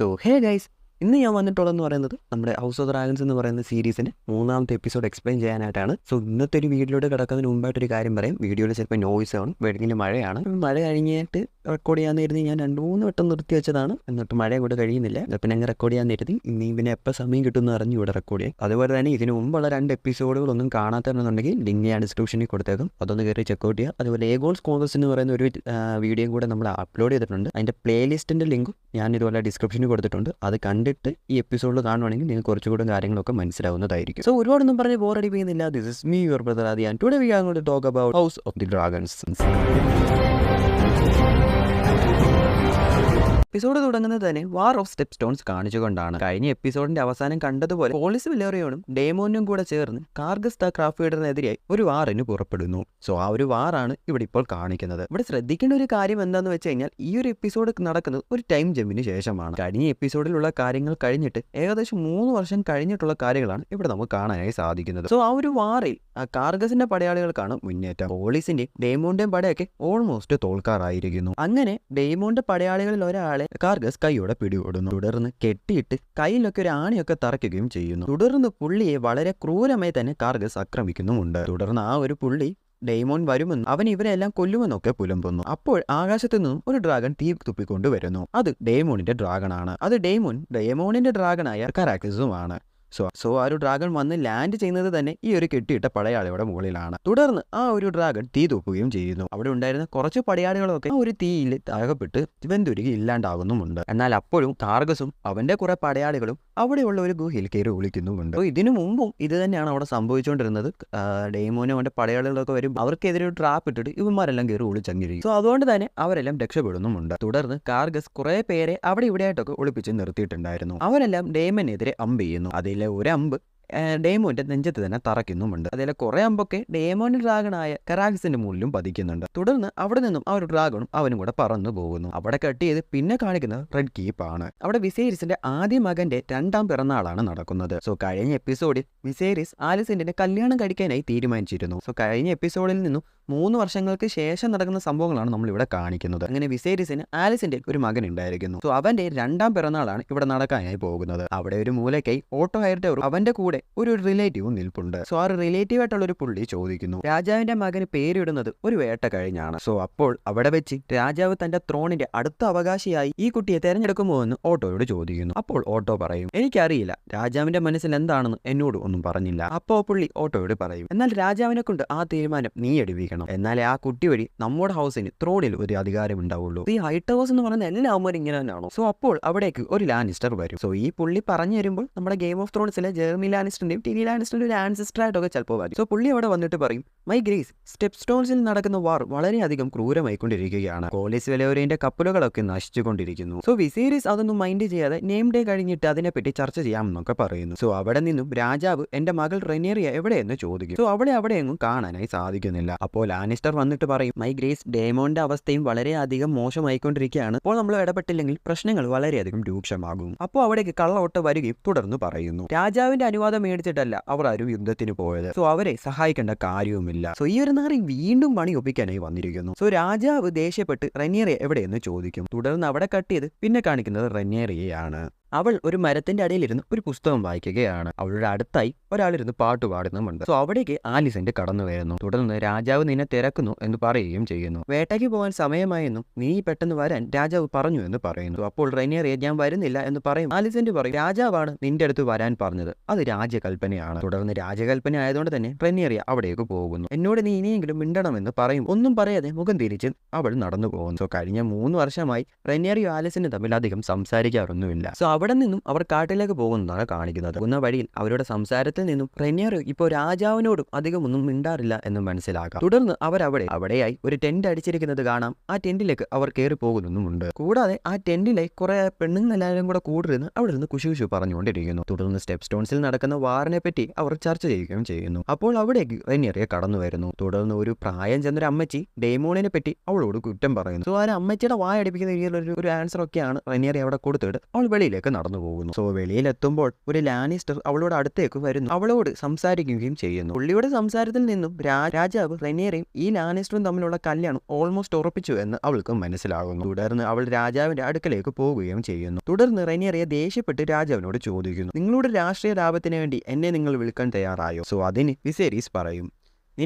So hey guys, ഇന്ന് ഞാൻ വന്നിട്ടുള്ളതെന്ന് പറയുന്നത് നമ്മുടെ ഹൗസ് ഓഫ് ഡ്രാഗൺസ് എന്ന് പറയുന്ന സീരീസിൻ്റെ 3ാമത്തെ എപ്പിസോഡ് എക്സ്പ്ലെയിൻ ചെയ്യാനായിട്ടാണ്. സോ ഇന്നത്തെ ഒരു വീഡിയോയുടെ കിടക്കുന്നതിന് മുമ്പായിട്ടൊരു കാര്യം പറയും. വീഡിയോയിൽ ചിലപ്പോൾ നോയ്സ് ആണ്, വെളിയിൽ മഴയാണ്. മഴ കഴിഞ്ഞിട്ട് റെക്കോർഡ് ചെയ്യാമെന്നിരുന്ന് ഞാൻ 2-3 വട്ടം നിർത്തി വെച്ചതാണ്. എന്നിട്ട് മഴ കൂടെ കഴിയുന്നില്ല. പിന്നെ അങ്ങ് റെക്കോർഡ് ചെയ്യാമെന്നിരുത്തി ഇനി പിന്നെ എപ്പോൾ സമയം കിട്ടുമെന്ന് അറിഞ്ഞു ഇവിടെ റെക്കോർഡ് ചെയ്യും. അതുപോലെ തന്നെ ഇതിന് മുമ്പുള്ള 2 എപ്പിസോഡുകളൊന്നും കാണാത്തതെന്നുണ്ടെങ്കിൽ ലിങ്ക് ഞാൻ ഡിസ്ക്രിപ്ഷനിൽ കൊടുത്തേക്കും, അതൊന്ന് കയറി ചെക്കൗട്ട് ചെയ്യുക. അതുപോലെ ഏഗോൾസ് കോൺഗ്രസ് എന്ന് പറയുന്ന ഒരു വീഡിയോയും കൂടെ നമ്മൾ അപ്ലോഡ് ചെയ്തിട്ടുണ്ട്. അതിൻ്റെ പ്ലേലിസ്റ്റിൻ്റെ ലിങ്കും ഞാൻ ഇതുപോലെ ഡിസ്ക്രിപ്ഷനിൽ കൊടുത്തിട്ടുണ്ട്. അത് കണ്ടിട്ട് ഈ എപ്പിസോഡിൽ കാണുവാണെങ്കിൽ നിങ്ങൾക്ക് കുറച്ചുകൂടെ കാര്യങ്ങളൊക്കെ മനസ്സിലാവുന്നതായിരിക്കും. സോ ഒരുപാടൊന്നും പറഞ്ഞ് ബോറടി ചെയ്യുന്നില്ല. This is me your brother Adi and today we are going to talk about house of the dragons. Episode തുടങ്ങുന്നത് തന്നെ വാർ ഓഫ് സ്റ്റെപ്പ് സ്റ്റോൺസ് കാണിച്ചുകൊണ്ടാണ്. കഴിഞ്ഞ എപ്പിസോഡിന്റെ അവസാനം കണ്ടതുപോലെ പോളിസ് വിലേറിയോണും ഡേമോനും കൂടെ ചേർന്ന് കാർഗസ് ദ ക്രാഫ്റ്റ് ഫീഡറിനെതിരായി ഒരു വാറിന് പുറപ്പെടുന്നു. സോ ആ ഒരു വാറാണ് ഇവിടെ ഇപ്പോൾ കാണിക്കുന്നത്. ഇവിടെ ശ്രദ്ധിക്കേണ്ട ഒരു കാര്യം എന്താണെന്ന് വെച്ച് കഴിഞ്ഞാൽ ഈ ഒരു എപ്പിസോഡ് നടക്കുന്നത് ഒരു ടൈം ജമ്പിന് ശേഷമാണ്. കഴിഞ്ഞ എപ്പിസോഡിലുള്ള കാര്യങ്ങൾ കഴിഞ്ഞിട്ട് ഏകദേശം 3 വർഷം കഴിഞ്ഞിട്ടുള്ള കാര്യങ്ങളാണ് ഇവിടെ നമുക്ക് കാണാനായി സാധിക്കുന്നത്. സോ ആ ഒരു വാറിൽ കാർഗസിന്റെ പടയാളികൾക്കാണ് മുന്നേറ്റം. പോളിസിന്റെ ഡേമോന്റെയും പടയൊക്കെ ഓൾമോസ്റ്റ് തോൽക്കാറായിരിക്കുന്നു. അങ്ങനെ ഡേമോന്റെ പടയാളികളിൽ ഒരാളെ കാർഗസ് കൈയോടെ പിടികൂടുന്നു. തുടർന്ന് കെട്ടിയിട്ട് കയ്യിലൊക്കെ ഒരു ആണിയൊക്കെ തറയ്ക്കുകയും ചെയ്യുന്നു. തുടർന്ന് പുള്ളിയെ വളരെ ക്രൂരമായി തന്നെ കാർഗസ് ആക്രമിക്കുന്നുമുണ്ട്. തുടർന്ന് ആ ഒരു പുള്ളി ഡേമോൻ വരുമെന്നും അവൻ ഇവരെല്ലാം കൊല്ലുമെന്നൊക്കെ പുലമ്പുന്നു. അപ്പോൾ ആകാശത്തു നിന്നും ഒരു ഡ്രാഗൺ തീ തുപ്പിക്കൊണ്ടുവരുന്നു. അത് ഡേമോണിന്റെ ഡ്രാഗണാണ്. അത് ഡേമോണിന്റെ ഡ്രാഗണായ കറാക്സിസുമാണ്. സോ ആ ഒരു ഡ്രാഗൺ വന്ന് ലാൻഡ് ചെയ്യുന്നത് തന്നെ ഈ ഒരു കെട്ടിയിട്ട പടയാളിയുടെ മുകളിലാണ്. തുടർന്ന് ആ ഒരു ഡ്രാഗൺ തീ തൂക്കുകയും ചെയ്യുന്നു. അവിടെ ഉണ്ടായിരുന്ന കുറച്ച് പടയാളികളൊക്കെ ആ ഒരു തീയിൽ അകപ്പെട്ട് വെന്തുരുകി ഇല്ലാണ്ടാകുന്നുമുണ്ട്. എന്നാൽ അപ്പോഴും കാർഗസും അവന്റെ കുറെ പടയാളികളും അവിടെയുള്ള ഒരു ഗുഹയിൽ കയറി ഒളിക്കുന്നുമുണ്ട്. അപ്പോൾ ഇതിനു മുമ്പും ഇത് തന്നെയാണ് അവിടെ സംഭവിച്ചുകൊണ്ടിരുന്നത്. ഡേമോനും അവന്റെ പടയാളികളൊക്കെ വരും, അവർക്കെതിരെ ഒരു ട്രാപ്പ് ഇട്ടിട്ട് ഇവന്മാരെല്ലാം കയറി ഒളിച്ചങ്ങിരിക്കും. സോ അതുകൊണ്ട് തന്നെ അവരെല്ലാം രക്ഷപ്പെടുന്നുമുണ്ട്. തുടർന്ന് കാർഗസ് കുറെ പേരെ അവിടെ ഇവിടെയായിട്ടൊക്കെ ഒളിപ്പിച്ച് നിർത്തിയിട്ടുണ്ടായിരുന്നു. അവരെല്ലാം ഡേമനെതിരെ അമ്പ് ചെയ്യുന്നു. അതിലെ ഒരു അമ്പ് ഡേമോന്റെ നെഞ്ചത്ത് തന്നെ തറയ്ക്കുന്നുമുണ്ട്. അതിലെ കുറെ അമ്പൊക്കെ ഡേമോന്റെ ഡ്രാഗണായ കറാക്സിന്റെ മുകളിലും പതിക്കുന്നുണ്ട്. തുടർന്ന് അവിടെ നിന്നും ആ ഒരു ഡ്രാഗണും അവനും കൂടെ പറന്നു പോകുന്നു. അവിടെ കട്ട് ചെയ്ത് പിന്നെ കാണിക്കുന്നത് റെഡ് കീപ്പാണ്. അവിടെ വിസേരിസിന്റെ ആദ്യ മകന്റെ 2ാം പിറന്നാളാണ് നടക്കുന്നത്. സോ കഴിഞ്ഞ എപ്പിസോഡിൽ വിസേരിസ് ആലിസിന്റെ കല്യാണം കഴിക്കാനായി തീരുമാനിച്ചിരുന്നു. സോ കഴിഞ്ഞ എപ്പിസോഡിൽ നിന്നും 3 വർഷങ്ങൾക്ക് ശേഷം നടക്കുന്ന സംഭവങ്ങളാണ് നമ്മൾ ഇവിടെ കാണിക്കുന്നത്. അങ്ങനെ വിസേരിസിന് ആലിസിന്റെ ഒരു മകൻ ഉണ്ടായിരിക്കുന്നു. സോ അവന്റെ 2ാം പിറന്നാളാണ് ഇവിടെ നടക്കാനായി പോകുന്നത്. അവിടെ ഒരു മൂലക്കായി ഓട്ടോ ഹൈർട്ടവറും അവന്റെ കൂടെ ഒരു റിലേറ്റീവും നിൽപ്പുണ്ട്. സോ ആ റിലേറ്റീവ് ആയിട്ടുള്ള ഒരു പുള്ളി ചോദിക്കുന്നു, രാജാവിന്റെ മകന് പേരിടുന്നത് ഒരു വേട്ട കഴിഞ്ഞാണ്. സോ അപ്പോൾ അവിടെ വെച്ച് രാജാവ് തന്റെ ത്രോണിന്റെ അടുത്ത അവകാശിയായി ഈ കുട്ടിയെ തെരഞ്ഞെടുക്കുമോ എന്ന് ഓട്ടോയോട് ചോദിക്കുന്നു. അപ്പോൾ ഓട്ടോ പറയും, എനിക്കറിയില്ല, രാജാവിന്റെ മനസ്സിൽ എന്താണെന്ന് എന്നോട് ഒന്നും പറഞ്ഞില്ല. അപ്പോ പുള്ളി ഓട്ടോയോട് പറയും, എന്നാൽ രാജാവിനെ കൊണ്ട് ആ തീരുമാനം നീ എടുപ്പിക്കണം. എന്നാലേ ആ കുട്ടി വഴി നമ്മുടെ ഹൗസിന് ത്രോണിൽ ഒരു അധികാരം ഉണ്ടാവുള്ളൂ. ഈ ഹൈറ്റ് ഹൗസ് എന്ന് പറയുന്ന എല്ലാ അമ്മമാരും ഇങ്ങനെ തന്നെയാണോ? സോ അപ്പോൾ അവിടേക്ക് ഒരു ലാനിസ്റ്റർ വരും. സോ ഈ പുള്ളി പറഞ്ഞു തരുമ്പോൾ നമ്മുടെ ഗെയിം ഓഫ് ത്രോൺസിലെ ജെർമി ലാനിസ്റ്ററിന്റെയും ടിനി ലാനിസ്റ്ററിന്റെ ഒരു ആൻസിസ്റ്റർ ആയിട്ടൊക്കെ ചിലപ്പോൾ വരും. സോ പുള്ളി അവിടെ വന്നിട്ട് പറയും, മൈ ഗ്രേസ്, സ്റ്റെപ്പ് സ്റ്റോൺസിൽ നടക്കുന്ന വാർ വളരെയധികം ക്രൂരമായിക്കൊണ്ടിരിക്കുകയാണ്. പോളിസ് വെലേറിയന്റെ കപ്പലുകളൊക്കെ നശിച്ചുകൊണ്ടിരിക്കുന്നു. സോ വിസേരിസ് അതൊന്നും മൈൻഡ് ചെയ്യാതെ നെയിം ഡേ കഴിഞ്ഞിട്ട് അതിനെപ്പറ്റി ചർച്ച ചെയ്യാമെന്നൊക്കെ പറയുന്നു. സോ അവിടെ നിന്നും രാജാവ് എന്റെ മകൾ റെനേറിയ എവിടെയെന്ന് ചോദിക്കും. സോ അവിടെയെങ്ങും കാണാനായി സാധിക്കുന്നില്ല. അപ്പോൾ ലാനിസ്റ്റർ വന്നിട്ട് പറയും, മൈ ഗ്രേസ്, ഡേമോന്റെ അവസ്ഥയും വളരെയധികം മോശമായിക്കൊണ്ടിരിക്കുകയാണ്. അപ്പോൾ നമ്മൾ ഇടപെട്ടില്ലെങ്കിൽ പ്രശ്നങ്ങൾ വളരെയധികം രൂക്ഷമാകും. അപ്പോൾ അവിടേക്ക് കള്ളവോട്ട് വരികയും തുടർന്ന് പറയുന്നു, രാജാവിന്റെ അനുവാദം മേടിച്ചിട്ടല്ല അവർ ആരും യുദ്ധത്തിന് പോയത്. സോ അവരെ സഹായിക്കേണ്ട കാര്യവുമില്ല. സോ ഈ ഒരു നാറി വീണ്ടും പണി ഒപ്പിക്കാനായി വന്നിരിക്കുന്നു. സോ രാജാവ് ദേഷ്യപ്പെട്ട് റെനേറിയ എവിടെയെന്ന് ചോദിക്കും. തുടർന്ന് അവിടെ കട്ട് ചെയ്ത് പിന്നെ കാണിക്കുന്നത് റെനേറിയയാണ്. അവൾ ഒരു മരത്തിന്റെ അടിയിലിരുന്ന് ഒരു പുസ്തകം വായിക്കുകയാണ്. അവളുടെ അടുത്തായി ഒരാളിരുന്ന് പാട്ട് പാടുന്നുമുണ്ട്. സോ അവിടേക്ക് ആലിസന്റ് കടന്നു വരുന്നു. തുടർന്ന് രാജാവ് നിന്നെ തിരക്കുന്നു എന്ന് പറയുകയും ചെയ്യുന്നു. വേട്ടയ്ക്ക് പോകാൻ സമയമായെന്നും നീ പെട്ടെന്ന് വരാൻ രാജാവ് പറഞ്ഞു എന്ന് പറയുന്നു. അപ്പോൾ റെനേറിയ ഞാൻ വരുന്നില്ല എന്ന് പറയും. ആലിസന്റ് പറയും, രാജാവാണ് നിന്റെ അടുത്ത് വരാൻ പറഞ്ഞത്, അത് രാജകൽപ്പനയാണ്. തുടർന്ന് രാജകൽപ്പന ആയതുകൊണ്ട് തന്നെ റെനേറിയ അവിടേക്ക് പോകുന്നു. എന്നോട് നീ ഇനിയെങ്കിലും മിണ്ടണമെന്ന് പറയും. ഒന്നും പറയാതെ മുഖം തിരിച്ച് അവൾ നടന്നു പോകുന്നു. സോ കഴിഞ്ഞ 3 വർഷമായി റെനേറിയ ആലിസന്റ് തമ്മിൽ അധികം സംസാരിക്കാറൊന്നുമില്ല. സോ അവിടെ നിന്നും അവർ കാട്ടിലേക്ക് പോകുന്നതാണ് കാണിക്കുന്നത്. പോകുന്ന വഴിയിൽ അവരുടെ സംസാരത്തിൽ നിന്നും റെനേറിയ ഇപ്പോൾ രാജാവിനോടും അധികം ഒന്നും മിണ്ടാറില്ല എന്ന് മനസ്സിലാക്കാം. തുടർന്ന് അവിടെയായി ഒരു ടെന്റ് അടിച്ചിരിക്കുന്നത് കാണാം. ആ ടെന്റിലേക്ക് അവർ കയറി പോകുന്നുമുണ്ട്. കൂടാതെ ആ ടെന്റിലെ കുറെ പെണ്ണുങ്ങളെല്ലാവരും കൂടെ കൂടിരുന്ന് അവിടെ നിന്ന് കുശുകുശു പറഞ്ഞുകൊണ്ടിരിക്കുന്നു. തുടർന്ന് സ്റ്റെപ്പ് സ്റ്റോൺസിൽ നടക്കുന്ന വാറിനെ പറ്റി അവർ ചർച്ച ചെയ്യുകയും ചെയ്യുന്നു. അപ്പോൾ അവിടേക്ക് റെനേറിയ കടന്നു വരുന്നു. തുടർന്ന് ഒരു പ്രായം ചെന്നൊരു അമ്മച്ചി ഡേമോണിനെ പറ്റി അവളോട് കുറ്റം പറയുന്നു. സോ ആ അമ്മച്ചിയുടെ വായ അടിപ്പിക്കുന്ന രീതിയിലുള്ള ഒരു ആൻസർ ഒക്കെയാണ് റെനേറിയ അവിടെ കൊടുത്തിട്ട് അവൾ വെളിയിലേക്ക് വെളിയിലേക്ക് നടന്നു പോകുന്നു. സോ വെളിയിലെത്തുമ്പോൾ ഒരു ലാനിസ്റ്റർ അവളോട് അടുത്തേക്ക് വരുന്നു, അവളോട് സംസാരിക്കുകയും ചെയ്യുന്നു. പുള്ളിയുടെ സംസാരത്തിൽ നിന്നും രാജാവ് റെനിയറയും ഈ ലാനിസ്റ്ററും തമ്മിലുള്ള കല്യാണം ഓൾമോസ്റ്റ് ഉറപ്പിച്ചു എന്ന് അവൾക്ക് മനസ്സിലാകുന്നു. തുടർന്ന് അവൾ രാജാവിന്റെ അടുക്കലേക്ക് പോവുകയും ചെയ്യുന്നു. തുടർന്ന് റെനിയറിയെ ദേഷ്യപ്പെട്ട് രാജാവിനോട് ചോദിക്കുന്നു, നിങ്ങളുടെ രാഷ്ട്രീയ ലാഭത്തിന് വേണ്ടി എന്നെ നിങ്ങൾ വിൽക്കാൻ തയ്യാറായോ? സോ അതിന് വിസേരീസ് പറയും,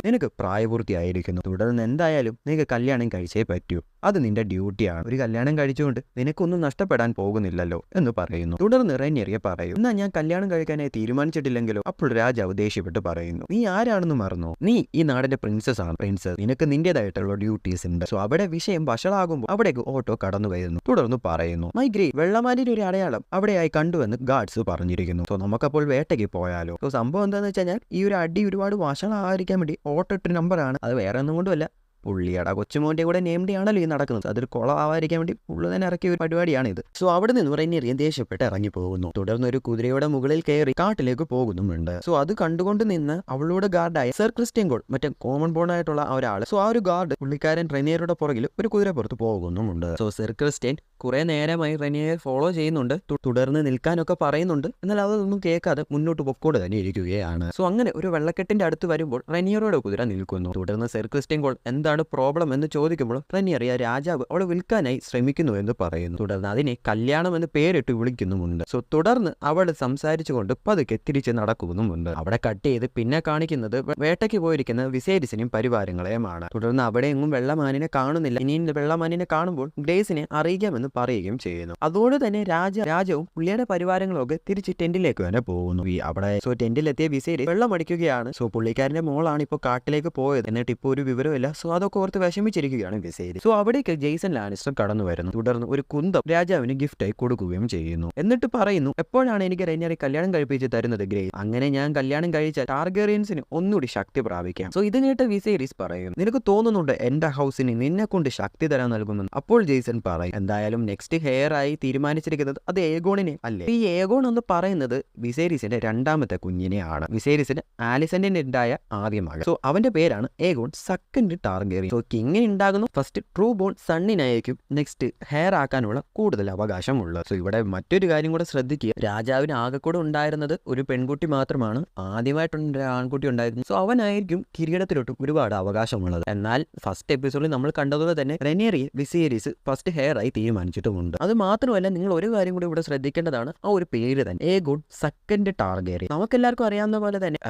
നിനക്ക് പ്രായപൂർത്തിയായിരിക്കുന്നു, തുടർന്ന് എന്തായാലും നിനക്ക് കല്യാണം കഴിച്ചേ പറ്റൂ, അത് നിന്റെ ഡ്യൂട്ടിയാണ്. ഒരു കല്യാണം കഴിച്ചുകൊണ്ട് നിനക്കൊന്നും നഷ്ടപ്പെടാൻ പോകുന്നില്ലല്ലോ എന്ന് പറയുന്നു. തുടർന്ന് റെനിയറിയെ പറയും, എന്നാ ഞാൻ കല്യാണം കഴിക്കാനായി തീരുമാനിച്ചിട്ടില്ലെങ്കിലോ? അപ്പോൾ രാജാവ് ദേഷ്യപ്പെട്ട് പറയുന്നു, നീ ആരാണെന്ന് മറന്നോ? നീ ഈ നാടിന്റെ പ്രിൻസസ് ആണ്. പ്രിൻസസ്, നിനക്ക് നിന്റേതായിട്ടുള്ള ഡ്യൂട്ടീസ് ഉണ്ട്. സോ അവിടെ വിഷയം വഷളാകുമ്പോൾ അവിടേക്ക് ഓട്ടോ കടന്നു വരുന്നു. തുടർന്ന് പറയുന്നു, മൈഗ്രേറ്റ് വെള്ളമാലിന്റെ ഒരു അടയാളം അവിടെയായി കണ്ടുവെന്ന് ഗാർഡ്സ് പറഞ്ഞിരിക്കുന്നു. സോ നമുക്കപ്പോൾ വേട്ടയ്ക്ക് പോയാലോ? സോ സംഭവം എന്താണെന്ന് വെച്ച് കഴിഞ്ഞാൽ ഈ ഒരു അടി ഒരുപാട് വഷളായിരിക്കാൻ വേണ്ടി ഓട്ടോ ഇട്ടൊരു നമ്പറാണ്. അത് വേറെ ഒന്നും കൊണ്ടുമല്ല, പുള്ളിയുടെ കൊച്ചുമോൻ്റെ കൂടെ നെയിംഡ് ആണല്ലോ ഈ നടക്കുന്നത്. അതൊരു കുളമാവാതിരിക്കാൻ വേണ്ടി പുള്ളി തന്നെ ഇറക്കിയ ഒരു പരിപാടിയാണ് ഇത്. സോ അവിടെ നിന്ന് റെനിയറിയെ ദേഷ്യപ്പെട്ട് ഇറങ്ങി പോകുന്നു. തുടർന്ന് ഒരു കുതിരയുടെ മുകളിൽ കയറി കാട്ടിലേക്ക് പോകുന്നുമുണ്ട്. സോ അത് കണ്ടുകൊണ്ട് നിന്ന് അവളുടെ ഗാർഡായ സർ ക്രിസ്റ്റ്യൻ ഗോൾഡ്, മറ്റേ കോമൺ ബോൺ ആയിട്ടുള്ള ഒരാൾ, സോ ആ ഒരു ഗാർഡ് പുള്ളിക്കാരൻ റെനിയറുടെ പുറകിൽ ഒരു കുതിര പുറത്ത് പോകുന്നുമുണ്ട്. സോ സർ ക്രിസ്റ്റ്യൻ കുറെ നേരമായി റെനിയറെ ഫോളോ ചെയ്യുന്നുണ്ട്, തുടർന്ന് നിൽക്കാനൊക്കെ പറയുന്നുണ്ട്. എന്നാൽ അതൊന്നും കേൾക്കാതെ മുന്നോട്ട് പൊക്കോട് തന്നെ ഇരിക്കുകയാണ്. സോ അങ്ങനെ ഒരു വെള്ളക്കെട്ടിന്റെ അടുത്ത് വരുമ്പോൾ റെനിയറുടെ കുതിര നിൽക്കുന്നു. തുടർന്ന് സർ ക്രിസ്റ്റ്യൻ ഗോൾഡ് എന്താണ് പ്രോബ്ലം എന്ന് ചോദിക്കുമ്പോൾ റെനിയറിയ രാജാവ് അവളെ വിൽക്കാനായി ശ്രമിക്കുന്നു എന്ന് പറയുന്നു. തുടർന്ന് അതിനെ കല്യാണം എന്ന് പേരിട്ട് വിളിക്കുന്നുമുണ്ട്. സോ തുടർന്ന് അവൾ സംസാരിച്ചുകൊണ്ട് പതുക്കെ തിരിച്ച് നടക്കുന്നുമുണ്ട്. അവിടെ കട്ട് ചെയ്ത് പിന്നെ കാണിക്കുന്നത് വേട്ടയ്ക്ക് പോയിരിക്കുന്ന വിസേരിസിനെയും പരിവാരങ്ങളെയുമാണ്. തുടർന്ന് അവിടെ എങ്ങും വെള്ളമാനിനെ കാണുന്നില്ല. ഇനി വെള്ളമാനിനെ കാണുമ്പോൾ ഗ്രേസിനെ അറിയിക്കാമെന്ന് പറയുകയും ചെയ്യുന്നു. അതുകൊണ്ട് തന്നെ രാജവും പുള്ളിയുടെ പരിവാരങ്ങളൊക്കെ തിരിച്ച് ടെന്റിലേക്ക് തന്നെ പോകുന്നു. അവിടെ സോ ടെന്റിലെത്തിയ വിസേരിസ് വെള്ളം അടിക്കുകയാണ്. സോ പുള്ളിക്കാരന്റെ മോളാണ് ഇപ്പോൾ കാട്ടിലേക്ക് പോയത്, എന്നിട്ട് ഇപ്പോൾ ഒരു വിവരമില്ല. സോ അതൊക്കെ ഓർത്ത് വിഷമിച്ചിരിക്കുകയാണ് വിസേരിസ്. സോ അവിടേക്ക് ജെയ്സൺ ലാനിസ്റ്റർ കടന്നു വരുന്നു. തുടർന്ന് ഒരു കുന്തം രാജാവിന് ഗിഫ്റ്റായി കൊടുക്കുകയും ചെയ്യുന്നു. എന്നിട്ട് പറയുന്നു, എപ്പോഴാണ് എനിക്ക് റെനിയറെ കല്യാണം കഴിപ്പിച്ച് തരുന്നത് ഗ്രേസ്? അങ്ങനെ ഞാൻ കല്യാണം കഴിച്ചാൽ ടാർഗേറിയൻസിന് ഒന്നുകൂടി ശക്തി പ്രാപിക്കാം. സോ ഇത് കേട്ട വിസേരിസ് പറയും, നിനക്ക് തോന്നുന്നുണ്ട് എന്റെ ഹൗസിന് നിന്നെ കൊണ്ട് ശക്തി തരാൻ നൽകുമെന്ന്? അപ്പോൾ ജെയ്സൺ പറയും, എന്തായാലും നെക്സ്റ്റ് ഹെയർ ആയി തീരുമാനിച്ചിരിക്കുന്നത് അത് ഏഗോണിനെ അല്ലേ? ഈ ഏഗോൺ എന്ന് പറയുന്നത് വിസേരിസിന്റെ രണ്ടാമത്തെ കുഞ്ഞിനെയാണ്. വിസേരിസിന് ആലിസന്റെ ഉണ്ടായ ആദ്യ മകൻ. സോ അവന്റെ പേരാണ് ഏഗോൺ സെക്കൻഡ് ടാർഗേറിയൻ. സോ കിങ്ങിന് ഉണ്ടാകുന്നു ഫസ്റ്റ് ട്രൂ ബോൺ സണ്ണിനായിരിക്കും നെക്സ്റ്റ് ഹെയർ ആക്കാനുള്ള കൂടുതൽ അവകാശമുള്ളത്. സോ ഇവിടെ മറ്റൊരു കാര്യം കൂടെ ശ്രദ്ധിക്കുക, രാജാവിന് ആകെ കൂടെ ഉണ്ടായിരുന്നത് ഒരു പെൺകുട്ടി മാത്രമാണ്. ആദ്യമായിട്ടുണ്ട് ആൺകുട്ടി ഉണ്ടായിരുന്നു. സോ അവനായിരിക്കും കിരീടത്തിലോട്ടും ഒരുപാട് അവകാശമുള്ളത്. എന്നാൽ ഫസ്റ്റ് എപ്പിസോഡിൽ നമ്മൾ കണ്ടതുപോലെ തന്നെ റെനിയറിയെ വിസേരിസ് ഫസ്റ്റ് ഹെയർ ആയി തീരുമാനിച്ചിട്ടുമുണ്ട്. അത് മാത്രമല്ല, നിങ്ങൾ ഒരു കാര്യം കൂടി ഇവിടെ ശ്രദ്ധിക്കേണ്ടതാണ്, ആ ഒരു പേര് തന്നെ ഏഗോൺ സെക്കൻഡ് ടാർഗേറിയൻ. നമുക്കെല്ലാവർക്കും അറിയാവുന്ന പോലെ തന്നെ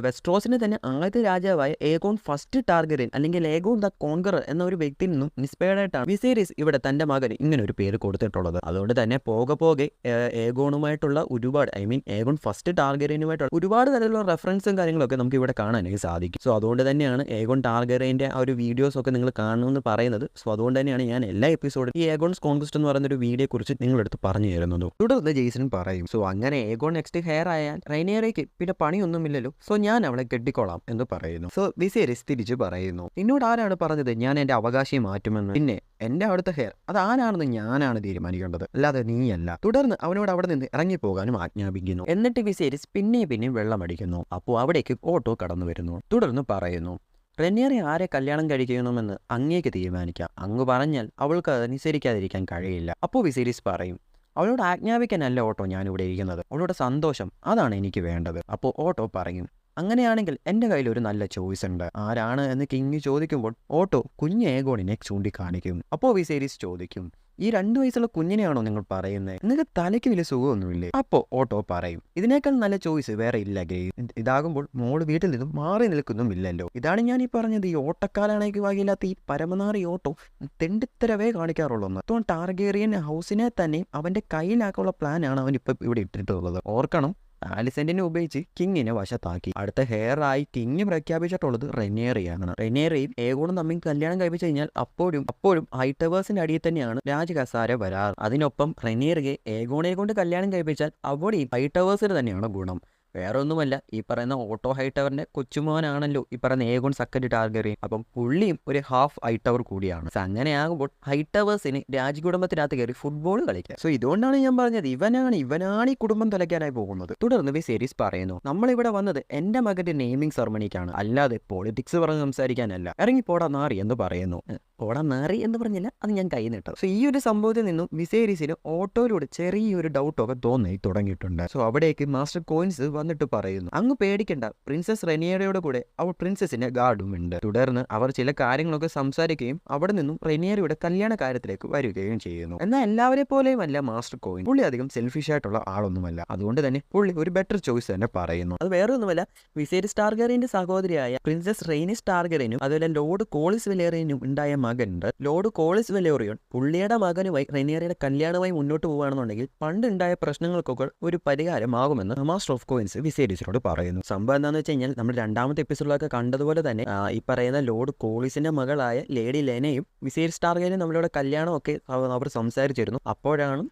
വെസ്ട്രോസിന് തന്നെ ആദ്യത്തെ രാജാവായ ഏഗോൺ ഫസ്റ്റ് ടാർഗേറിയൻ അല്ലെങ്കിൽ ഏഗോൺ ദ കോൺഗറർ എന്ന ഒരു വ്യക്തിയിൽ നിന്നും ഇൻസ്പയർഡ് ആയിട്ടാണ് വിസേരിസ് ഇവിടെ തന്റെ മകന് ഇങ്ങനെ ഒരു പേര് കൊടുത്തിട്ടുള്ളത്. അതുകൊണ്ട് തന്നെ പോകെ ഏഗോണുമായിട്ടുള്ള ഒരുപാട് ഏഗോൺ ഫസ്റ്റ് ടാർഗേറിയനുമായിട്ടുള്ള ഒരുപാട് തരത്തിലുള്ള റെഫറൻസും കാര്യങ്ങളൊക്കെ നമുക്ക് ഇവിടെ കാണാനായി സാധിക്കും. സോ അതുകൊണ്ട് തന്നെയാണ് ഏഗോൺ ടാർഗേറിയന്റെ ആ ഒരു വീഡിയോസ് ഒക്കെ നിങ്ങൾ കാണണമെന്ന് പറയുന്നത്. സോ അതുകൊണ്ട് തന്നെയാണ് ഞാൻ എല്ലാ എപ്പിസോഡും ഈ ഏഗോൺസ് കോൺക്വസ്റ്റ് എന്ന് പറയുന്ന ഒരു വീഡിയോ കുറിച്ച് നിങ്ങളെടുത്ത് പറഞ്ഞു തരുന്നത്. തുടർന്ന് ജെയ്സൺ പറയും, സോ അങ്ങനെ ഏഗോൺ നെക്സ്റ്റ് ഹെയർ ആയാൽ റെനിയറയ്ക്ക് പിന്നെ പണിയൊന്നുമില്ലല്ലോ, സോ ഞാൻ അവളെ കെട്ടിക്കോളാം എന്ന് പറയുന്നു. സോ വിസേരിസ് തിരിച്ചു പറയുന്നു, നിന്നോട് ആരാണ് പറഞ്ഞത് ഞാൻ എന്റെ അവകാശം മാറ്റുമെന്ന്? പിന്നെ എന്റെ അടുത്ത ഹെയർ അത് ആരാണെന്ന് ഞാനാണ് തീരുമാനിക്കേണ്ടത്, അല്ലാതെ നീയല്ല. തുടർന്ന് അവനോട് അവിടെ നിന്ന് ഇറങ്ങിപ്പോകാനും ആജ്ഞാപിക്കുന്നു. എന്നിട്ട് വിസേരിസ് പിന്നെയും വെള്ളമടിക്കുന്നു. അപ്പോൾ അവിടേക്ക് ഓട്ടോ കടന്നു വരുന്നു. തുടർന്ന് പറയുന്നു, റെനിയറെ ആരെ കല്യാണം കഴിക്കണമെന്ന് അങ്ങേക്ക് തീരുമാനിക്കാം. അങ്ങ് പറഞ്ഞാൽ അവൾക്ക് അതനുസരിക്കാതിരിക്കാൻ കഴിയില്ല. അപ്പോൾ വിസേരിസ് പറയും, അവളോട് ആജ്ഞാപിക്കാനല്ല ഓട്ടോ ഞാനിവിടെ ഇരിക്കുന്നത്, അവളുടെ സന്തോഷം അതാണ് എനിക്ക് വേണ്ടത്. അപ്പോൾ ഓട്ടോ പറയും, അങ്ങനെയാണെങ്കിൽ എൻ്റെ കയ്യിൽ ഒരു നല്ല ചോയ്സ് ഉണ്ട്. ആരാണ് എന്ന് കിങ് ചോദിക്കുമ്പോൾ ഓട്ടോ കുഞ്ഞ് ഏഗോണിനെ ചൂണ്ടിക്കാണിക്കും. അപ്പോൾ വിസേരിസ് ചോദിക്കും, ഈ 2 വയസ്സുള്ള കുഞ്ഞിനെയാണോ നിങ്ങൾ പറയുന്നത്? നിങ്ങൾക്ക് തലയ്ക്ക് വലിയ സുഖമൊന്നുമില്ലേ? അപ്പോൾ ഓട്ടോ പറയും, ഇതിനേക്കാൾ നല്ല ചോയ്സ് വേറെ ഇല്ല ഗ്രേസ്. ഇതാകുമ്പോൾ മോള് വീട്ടിൽ നിന്നും മാറി നിൽക്കുന്നുമില്ലല്ലോ. ഇതാണ് ഞാൻ ഈ പറഞ്ഞത്, ഈ ഓട്ടക്കാലാണെങ്കിൽ വകയില്ലാത്ത ഈ പരമനാറി ഓട്ടോ തെണ്ടിത്തരവേ കാണിക്കാറുള്ളൂ. ടാർഗേറിയൻ ഹൗസിനെ തന്നെ അവന്റെ കയ്യിലാക്കാനുള്ള പ്ലാനാണ് അവൻ ഇപ്പൊ ഇവിടെ ഇട്ടിട്ടുള്ളത്. ഓർക്കണം, ആലിസന്റിനെ ഉപയോഗിച്ച് കിങ്ങിനെ വശത്താക്കി. അടുത്ത ഹെയർ ആയി കിങ് പ്രഖ്യാപിച്ചിട്ടുള്ളത് റെനിയറിയാണ്. റെനിയറിയും ഏഗോണും തമ്മിൽ കല്യാണം കഴിപ്പിച്ചു കഴിഞ്ഞാൽ അപ്പോഴും ഹൈടവേഴ്സിന്റെ അടിയിൽ തന്നെയാണ് രാജകസാര വരാറ്. അതിനൊപ്പം റെനിയറിയെ ഏഗോണെ കൊണ്ട് കല്യാണം കഴിപ്പിച്ചാൽ അവിടെ ഹൈടവേഴ്സിന് തന്നെയാണ് ഗുണം. വേറെ ഒന്നുമല്ല, ഈ പറയുന്ന ഓട്ടോ ഹൈടവറിന്റെ കൊച്ചുമോനാണല്ലോ ഈ പറയുന്ന ഏഗോൺ സെക്കൻഡ് ടാർഗേറിയൻ. അപ്പം പുള്ളിയും ഒരു ഹാഫ് ഹൈടവർ കൂടിയാണ്. അങ്ങനെയാകുമ്പോൾ ഹൈടവേഴ്സിന് രാജകുടുംബത്തിനകത്ത് കയറി ഫുട്ബോൾ കളിക്കാം. സോ ഇതുകൊണ്ടാണ് ഞാൻ പറഞ്ഞത്, ഇവനാണ് ഈ കുടുംബം തുലയ്ക്കാനായി പോകുന്നത്. തുടർന്ന് വിസേരിസ് പറയുന്നു, നമ്മളിവിടെ വന്നത് എന്റെ മകന്റെ നെയിമിംഗ് സെറമണിക്കാണ്, അല്ലാതെ പൊളിറ്റിക്സ് പറഞ്ഞ് സംസാരിക്കാനല്ല. ഇറങ്ങിപ്പോടാ നാറി എന്ന് പറയുന്നു. ഓടാൻ നേറി എന്ന് പറഞ്ഞില്ല, അത് ഞാൻ കൈ നീട്ടത്. സോ ഈ ഒരു സംഭവത്തിൽ നിന്നും വിസേരിസിന് ഓട്ടോയിലൂടെ ചെറിയൊരു ഡൗട്ടൊക്കെ തോന്നി തുടങ്ങിയിട്ടുണ്ട്. സോ അവിടേക്ക് മാസ്റ്റർ കോയിൻസ് വന്നിട്ട് പറയുന്നു, അങ്ങ് പേടിക്കണ്ട, പ്രിൻസസ് റെനിയറയുടെ കൂടെ അവൾ പ്രിൻസസിന്റെ ഗാർഡും ഉണ്ട്. തുടർന്ന് അവർ ചില കാര്യങ്ങളൊക്കെ സംസാരിക്കുകയും അവിടെ നിന്നും റെനിയറയുടെ കല്യാണ കാര്യത്തിലേക്ക് വരികയും ചെയ്യുന്നു. എന്നാൽ എല്ലാവരെ പോലെയും അല്ല മാസ്റ്റർ കോയിൻ. പുള്ളി അധികം സെൽഫിഷ് ആയിട്ടുള്ള ആളൊന്നുമല്ല. അതുകൊണ്ട് തന്നെ പുള്ളി ഒരു ബെറ്റർ ചോയ്സ് തന്നെ പറയുന്നു. അത് വേറെ ഒന്നുമല്ല, വിസേരിസ് ടാർഗറിയന്റെ സഹോദരിയായ പ്രിൻസസ് റെയ്നിസ് ടാർഗറിയനും അതുപോലെ ലോർഡ് കോളിസ് വെലേറിയനും ഉണ്ടായ മകനുണ്ട്. ലോർഡ് കോളിസ് വെലേറിയൻ പുള്ളിയുടെ മകനുമായി റെനിയറയുടെ കല്യാണമായി മുന്നോട്ട് പോവുകയാണെന്നുണ്ടെങ്കിൽ പണ്ടുണ്ടായ പ്രശ്നങ്ങൾക്കൊക്കെ ഒരു പരിഹാരമാകുമെന്ന് മാസ്റ്റർ ഓഫ് കോയിൻസ് വിസേരിസിനോട് പറയുന്നു. സംഭവം എന്താണെന്ന് വെച്ച് കഴിഞ്ഞാൽ നമ്മൾ രണ്ടാമത്തെ എപ്പിസോഡിലൊക്കെ കണ്ടതുപോലെ തന്നെ ഈ പറയുന്ന ലോർഡ് കോളിസിന്റെ മകളായ ലേഡി ലെനയും വിസേരിസ് ടാർഗറിയനും നമ്മളുടെ കല്യാണമൊക്കെ അവർ സംസാരിച്ചിരുന്നു. അപ്പോഴാണ്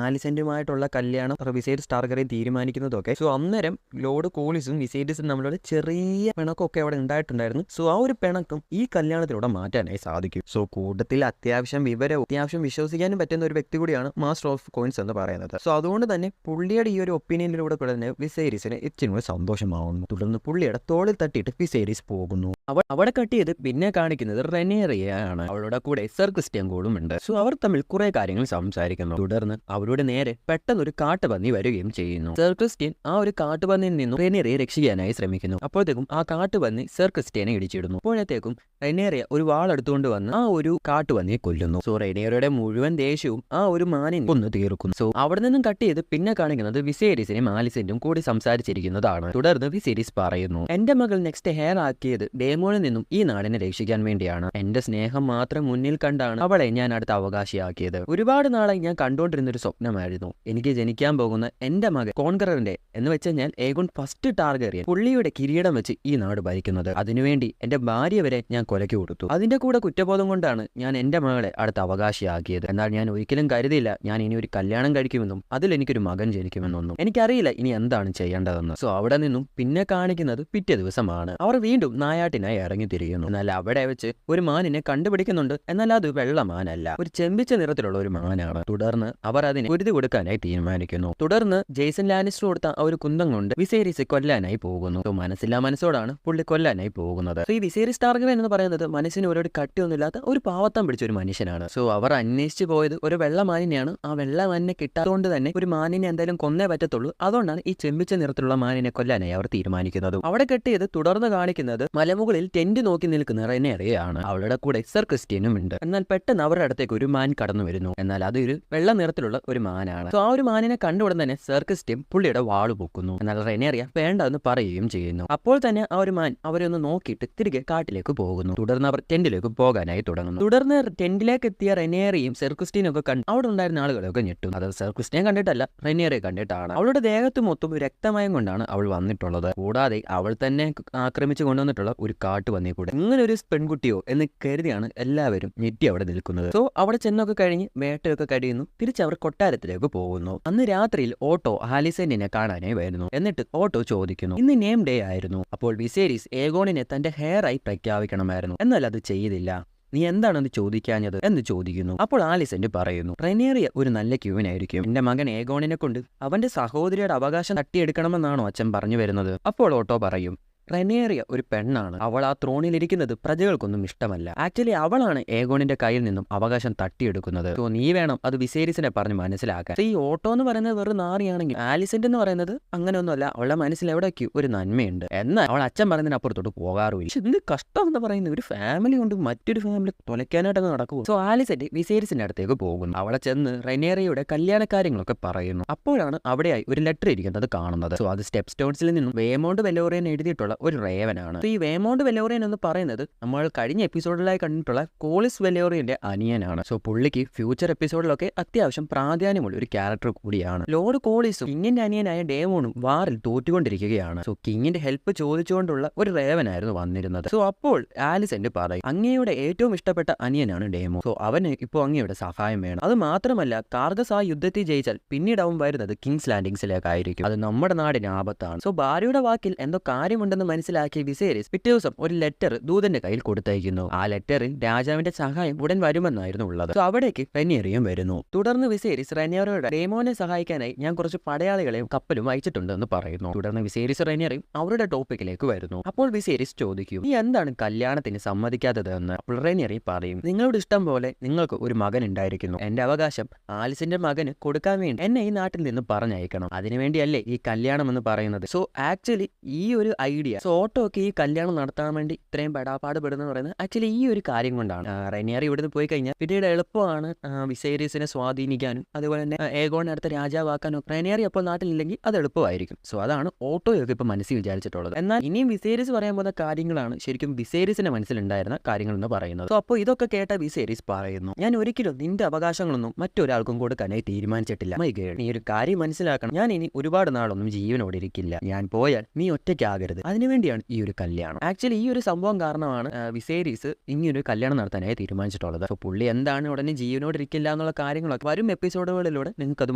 ആലിസന്റുമായിട്ടുള്ള കല്യാണം വിസേരിസ് ടാർഗറിയൻ തീരുമാനിക്കുന്നതൊക്കെ. സോ അന്നേരം ലോർഡ് കോളിസും വിസേരിസും നമ്മളുടെ ചെറിയ പിണക്കമൊക്കെ അവിടെ ഉണ്ടായിട്ടുണ്ടായിരുന്നു. സോ ആ ഒരു പിണക്കം ഈ കല്യാണത്തിലൂടെ മാറ്റാനായി സാധിക്കും. സോ കൂട്ടത്തിൽ അത്യാവശ്യം വിവരവും അത്യാവശ്യം വിശ്വസിക്കാനും പറ്റുന്ന ഒരു വ്യക്തി കൂടിയാണ് മാസ്റ്റർ ഓഫ് കോയിൻസ് എന്ന് പറയുന്നത്. സോ അതുകൊണ്ട് തന്നെ പുള്ളിയുടെ ഈ ഒരു ഒപ്പീനിയനിലൂടെ തന്നെ വിസേരിസിന് ഇച്ചിരി സന്തോഷമാവുന്നു. തുടർന്ന് പുള്ളിയുടെ തോളിൽ തട്ടിയിട്ട് വിസേരിസ് പോകുന്നു. അവിടെ കട്ടിയത് പിന്നെ കാണിക്കുന്നത് റെനിയറിയാണ്. അവളുടെ കൂടെ സർ ക്രിസ്ത്യൻ കൂളും ഉണ്ട്. സോ അവർ തമ്മിൽ കുറെ കാര്യങ്ങൾ സംസാരിക്കുന്നു. തുടർന്ന് അവരുടെ നേരെ പെട്ടെന്നൊരു കാട്ടുപന്നി വരികയും ചെയ്യുന്നു. സർ ക്രിസ്ത്യൻ ആ ഒരു കാട്ടുപന്നിയിൽ നിന്നും റെനിയറിയെ രക്ഷിക്കാനായി ശ്രമിക്കുന്നു. അപ്പോഴത്തേക്കും ആ കാട്ടുപന്നി സർ ക്രിസ്ത്യനെ ഇടിച്ചിടുന്നു. അപ്പോഴത്തേക്കും റെനിയറിയ ഒരു വാളെടുത്തുകൊണ്ട് വന്ന് ആ ഒരു കാട്ടുപന്നിയെ കൊല്ലുന്നു. സോ റെനിയറിയുടെ മുഴുവൻ ദേഷ്യവും ആ ഒരു മാനിനെ കൊന്നു തീർക്കുന്നു. സോ അവിടെ നിന്നും കട്ട് ചെയ്ത് പിന്നെ കാണിക്കുന്നത് വിസേരിസിനും ആലിസന്റും കൂടി സംസാരിച്ചിരിക്കുന്നതാണ്. തുടർന്ന് വിസേരിസ് പറയുന്നു, എന്റെ മകൾ നെക്സ്റ്റ് ഹെയർ ആക്കിയത് ഡേമോണിൽ നിന്നും ഈ നാടിനെ രക്ഷിക്കാൻ വേണ്ടിയാണ്. എന്റെ സ്നേഹം മാത്രം മുന്നിൽ കണ്ടാണ് അവളെ ഞാൻ അടുത്ത അവകാശിയാക്കിയത്. ഒരുപാട് നാളായി ഞാൻ കണ്ടുകൊണ്ടിരുന്നൊരു സ്വപ്നമായിരുന്നു എനിക്ക് ജനിക്കാൻ പോകുന്ന എന്റെ മകൻ കോൺകററിന്റെ എന്ന് വെച്ച് കഴിഞ്ഞാൽ ഏഗോൺ ഫസ്റ്റ് ടാർഗറിയൻ പുള്ളിയുടെ കിരീടം വെച്ച് ഈ നാട് ഭരിക്കുന്നത്. അതിനുവേണ്ടി എന്റെ ഭാര്യ വരെ ഞാൻ കൊലയ്ക്ക് കൊടുത്തു. അതിന്റെ കൂടെ കുറ്റബോധം കൊണ്ടാണ് ഞാൻ എന്റെ മകളെ അടുത്ത അവകാശിയാക്കിയത്. എന്നാൽ ഞാൻ ഒരിക്കലും കരുതിയില്ല ഞാൻ ഇനി ഒരു കല്യാണം കഴിക്കുമെന്നും അതിൽ എനിക്കൊരു മകൻ ജനിക്കുമെന്നൊന്നും. എനിക്കറിയില്ല ഇനി എന്താണ് ചെയ്യേണ്ടതെന്ന്. സോ അവിടെ നിന്നും പിന്നെ കാണിക്കുന്നത് പിറ്റേ ദിവസമാണ്. അവർ വീണ്ടും നായാട്ടിനായി ഇറങ്ങിത്തിരിക്കുന്നു. എന്നാൽ അവിടെ വെച്ച് ഒരു മാനിനെ കണ്ടുപിടിക്കുന്നുണ്ട്. എന്നാൽ അത് വെള്ളമാനല്ല, ഒരു ചെമ്പിച്ച നിറത്തിലുള്ള ഒരു മാനാണ്. തുടർന്ന് അവർ അതിനെ പൊരുതി കൊടുക്കാനായി തീരുമാനിക്കുന്നു. തുടർന്ന് ജെയ്സൺ ലാനിസ്റ്റർ കൊടുത്ത ആ ഒരു കുന്തം കൊണ്ട് വിസേരിസ് കൊല്ലാനായി പോകുന്നു. സോ മനസ്സില്ലാ മനസ്സോടാണ് പുള്ളി കൊല്ലാനായി പോകുന്നത്. സോ ഈ വിസേരിസ് ടാർഗറിയൻ എന്ന് പറയുന്നത് മനസ്സിന് ഒരു കട്ടിയൊന്നുമില്ലാത്ത ഒരു പാവത്തം പിടിച്ച ഒരു മനുഷ്യനാണ്. സോ അവർ അന്വേഷിച്ചു പോയത് ഒരു വെള്ളമാനിനെയാണ്. ആ വെള്ളമാനിനെ കിട്ടാത്തതുകൊണ്ട് തന്നെ ഒരു മാനിനെ എന്തായാലും കൊന്നേ പറ്റത്തുള്ളൂ. അതുകൊണ്ടാണ് ഈ ചെമ്പിച്ച നിറത്തിലുള്ള മാനിനെ കൊല്ലാനായി അവർ തീരുമാനിക്കുന്നത്. അവിടെ കെട്ടിയത് തുടർന്ന് കാണിക്കുന്നത് മലമുകളിൽ ടെന്റ് നോക്കി നിൽക്കുന്ന റെനിയറിയാണ്. അവളുടെ കൂടെ സർ ക്രിസ്ത്യനും ഉണ്ട്. എന്നാൽ പെട്ടെന്ന് അവരുടെ അടുത്തേക്ക് ഒരു മാൻ കടന്നു വരുന്നു. എന്നാൽ അതൊരു വെള്ള നിറത്തിലുള്ള ഒരു മാനാണ്. സോ ആ ഒരു മാനിനെ കണ്ടുടൻ തന്നെ സർ ക്രിസ്ത്യൻ പുള്ളിയുടെ വാള് പൊക്കുന്നു. എന്നാൽ റെനിയറിയ വേണ്ട എന്ന് പറയുകയും ചെയ്യുന്നു. അപ്പോൾ തന്നെ ആ ഒരു മാൻ അവരെ ഒന്ന് നോക്കിയിട്ട് തിരികെ കാട്ടിലേക്ക് പോകുന്നു. തുടർന്ന് അവർ ടെന്റിലേക്ക് പോകാനായി തുടങ്ങുന്നു. തുടർന്ന് ടെന്റിലേക്ക് എത്തിയ റെനിയറിയും സർ ക്രിസ്ത്യനും ഒക്കെ കണ്ട് അവിടെ ഉണ്ടായിരുന്ന ആളുകളൊക്കെ ഞെട്ടും. അത് സർ ക്രിസ്ത്യൻ കണ്ടിട്ടല്ല, റെനിയറിയെ കണ്ടിട്ടാണ്. അവളുടെ ദേഹത്ത് മൊത്തം രക്തമയം കൊണ്ടാണ് അവൾ വന്നിട്ടുള്ളത്. കൂടാതെ അവൾ തന്നെ ആക്രമിച്ചു കൊണ്ടുവന്നിട്ടുള്ള ഒരു കാട്ടുപന്നി കൂടെ. ഇങ്ങനെ ഒരു പെൺകുട്ടിയോ എന്ന് കരുതിയാണ് എല്ലാവരും ഞെട്ടി അവിടെ നിൽക്കുന്നത്. സോ അവിടെ ചെന്നൊക്കെ കഴിഞ്ഞ് വേട്ടയൊക്കെ കഴിയുന്നു. തിരിച്ച് അവർ കൊട്ടാരത്തിലേക്ക് പോകുന്നു. അന്ന് രാത്രിയിൽ ഓട്ടോ ആലിസന്റിനെ കാണാനായി വരുന്നു. എന്നിട്ട് ഓട്ടോ ചോദിക്കുന്നു, ഇന്ന് നെയിം ഡേ ആയിരുന്നു. അപ്പോൾ വിസേരിസ് ഏഗോണിനെ തന്റെ ഹെയർ ആയി പ്രഖ്യാപിക്കണമായിരുന്നു. എന്നാൽ അത് ചെയ്തില്ല. നീ എന്താണെന്ന് ചോദിക്കാഞ്ഞത് എന്ന് ചോദിക്കുന്നു. അപ്പോൾ ആലിസന്റ് പറയുന്നു, റെനിയറിയ ഒരു നല്ല ക്യൂവിനായിരിക്കും. എന്റെ മകൻ ഏഗോണിനെ കൊണ്ട് അവന്റെ സഹോദരിയുടെ അവകാശം തട്ടിയെടുക്കണമെന്നാണോ അച്ഛൻ പറഞ്ഞു വരുന്നത്? അപ്പോൾ ഓട്ടോ പറയും, റെനിയറിയ ഒരു പെണ്ണാണ്. അവൾ ആ ത്രോണിലിരിക്കുന്നത് പ്രജകൾക്കൊന്നും ഇഷ്ടമല്ല. ആക്ച്വലി അവളാണ് ഏഗോണിന്റെ കയ്യിൽ നിന്നും അവകാശം തട്ടിയെടുക്കുന്നത്. സോ നീ വേണം അത് വിസേരിസിനെ പറഞ്ഞ് മനസ്സിലാക്കാൻ. ഈ ഓട്ടോ എന്ന് പറയുന്നത് വെറും നാറിയാണെങ്കിൽ ആലിസന്റ് എന്ന് പറയുന്നത് അങ്ങനെയൊന്നുമല്ല. അവളുടെ മനസ്സിൽ എവിടേക്ക് ഒരു നന്മയുണ്ട്. എന്നാൽ അവൾ അച്ഛൻ പറയുന്നതിനപ്പുറത്തോട്ട് പോകാറുമില്ല. എന്ത് കഷ്ടം എന്ന് പറയുന്നത്, ഒരു ഫാമിലി കൊണ്ട് മറ്റൊരു ഫാമിലി തുലയ്ക്കാനായിട്ടൊക്കെ നടക്കും. സോ ആലിസന്റ് വിസേരിസിന്റെ അടുത്തേക്ക് പോകുന്നു. അവളെ ചെന്ന് റെനിയറിയുടെ കല്യാണ കാര്യങ്ങളൊക്കെ പറയുന്നു. അപ്പോഴാണ് അവിടെയായി ഒരു ലെറ്റർ ഇരിക്കുന്നത് കാണുന്നത്. സോ അത് സ്റ്റെപ്പ് സ്റ്റോൺസിൽ നിന്നും വേമോണ്ട് വെലോറിയൻ എഴുതിയിട്ടുള്ള ഒരു റേവനാണ്. ഈ വേമോണ്ട് വെലോറിയൻ എന്ന് പറയുന്നത് നമ്മൾ കഴിഞ്ഞ എപ്പിസോഡിലായി കണ്ടിട്ടുള്ള കോളിസ് വെലോറിയന്റെ അനിയനാണ്. സോ പുള്ളിക്ക് ഫ്യൂച്ചർ എപ്പിസോഡിലൊക്കെ അത്യാവശ്യം പ്രാധാന്യമുള്ള ഒരു ക്യാരക്ടർ കൂടിയാണ്. ലോർഡ് കോളിസും കിങ്ങിന്റെ അനിയനായ ഡേമോണും വാറിൽ തോറ്റുകൊണ്ടിരിക്കുകയാണ്. സോ കിങ്ങിന്റെ ഹെൽപ്പ് ചോദിച്ചുകൊണ്ടുള്ള ഒരു റേവനായിരുന്നു വന്നിരുന്നത്. സോ അപ്പോൾ ആലിസന്റ് പറയും, അങ്ങയുടെ ഏറ്റവും ഇഷ്ടപ്പെട്ട അനിയനാണ് ഡേമോ. സോ അവന് ഇപ്പോൾ അങ്ങയുടെ സഹായം വേണം. അത് മാത്രമല്ല, കാർഗസ് ആ യുദ്ധത്തിൽ ജയിച്ചാൽ പിന്നീട് അവൻ വരുന്നത് കിങ്സ് ലാൻഡിങ്സിലേക്കായിരിക്കും. അത് നമ്മുടെ നാടിന് ആപത്താണ്. സോ ഭാര്യയുടെ വാക്കിൽ എന്തോ കാര്യമുണ്ടെന്ന് ആണെന്ന് മനസ്സിലാക്കിയ വിസേരിസ് പിറ്റേ ദിവസം ഒരു ലെറ്റർ ദൂതന്റെ കയ്യിൽ കൊടുത്തയക്കുന്നു. ആ ലെറ്ററിൽ രാജാവിന്റെ സഹായം ഉടൻ വരുമെന്നായിരുന്നു ഉള്ളത്. സോ അവിടേക്ക് റെനിയറിയും വരുന്നു. തുടർന്ന് വിസേരിസ് റെനിയറോട് ഡേമോനെ സഹായിക്കാനായി ഞാൻ കുറച്ച് പടയാളികളെയും കപ്പലും അയച്ചിട്ടുണ്ട് എന്ന് പറയുന്നു. തുടർന്ന് വിസേരിസ് റെനിയറിയും അവരുടെ ടോപ്പിക്കിലേക്ക് വരുന്നു. അപ്പോൾ വിസേരിസ് ചോദിക്കും, നീ എന്താണ് കല്യാണത്തിന് സമ്മതിക്കാത്തത് എന്ന്. അപ്പോൾ റെനിയറി പറയും, നിങ്ങളുടെ ഇഷ്ടം പോലെ നിങ്ങൾക്ക് ഒരു മകൻ ഉണ്ടായിരിക്കുന്നു. എന്റെ അവകാശം ആലിസിന്റെ മകന് കൊടുക്കാൻ വേണ്ടി എന്നെ ഈ നാട്ടിൽ നിന്ന് പറഞ്ഞയക്കണം. അതിനുവേണ്ടിയല്ലേ ഈ കല്യാണം എന്ന് പറയുന്നത്. സോ ആക്ച്വലി ഈ ഒരു ഐഡിയ ഓട്ടോ ഒക്കെ ഈ കല്യാണം നടത്താൻ വേണ്ടി ഇത്രയും പെടാപ്പാട് പെടുന്ന പറയുന്നത് ആക്ച്വലി ഈ ഒരു കാര്യം കൊണ്ടാണ്. റെനിയറി ഇവിടുന്ന് പോയി കഴിഞ്ഞാൽ പിന്നീട് എളുപ്പമാണ് വിസേരിസിനെ സ്വാധീനിക്കാനും അതുപോലെ തന്നെ ഏഗോണിനെ അടുത്ത രാജാവാക്കാനും. റെനിയറി അപ്പോൾ നാട്ടിലില്ലെങ്കിൽ അത് എളുപ്പമായിരിക്കും. സോ അതാണ് ഓട്ടോയൊക്കെ ഇപ്പൊ മനസ്സിൽ വിചാരിച്ചിട്ടുള്ളത്. എന്നാൽ ഇനിയും വിസേരിസ് പറയാൻ പോകുന്ന കാര്യങ്ങളാണ് ശരിക്കും വിസേരിസിന്റെ മനസ്സിലുണ്ടായിരുന്ന കാര്യങ്ങൾ എന്ന് പറയുന്നത്. സോ അപ്പോൾ ഇതൊക്കെ കേട്ട വിസേരിസ് പറയുന്നു, ഞാൻ ഒരിക്കലും നിന്റെ അവകാശങ്ങളൊന്നും മറ്റൊരാൾക്കും കൊടുക്കാനായി തീരുമാനിച്ചിട്ടില്ല. മൈ ഗേൾ, നീ ഒരു കാര്യം മനസ്സിലാക്കണം, ഞാൻ ഇനി ഒരുപാട് നാളൊന്നും ജീവനോടെ ഇരിക്കില്ല. ഞാൻ പോയാൽ നീ ഒറ്റയ്ക്കാകരുത്. അതിനുവേണ്ടിയാണ് ഈ ഒരു കല്യാണം. ആക്ച്വലി ഈ ഒരു സംഭവം കാരണമാണ് വിസേരിസ് ഇങ്ങനൊരു കല്യാണം നടത്താനായി തീരുമാനിച്ചിട്ടുള്ളത്. സോ പുള്ളി എന്താണ് ഉടനെ ജീവനോട് ഇരിക്കില്ല എന്നുള്ള കാര്യങ്ങളൊക്കെ വരും എപ്പിസോഡുകളിലൂടെ നിങ്ങൾക്ക് അത്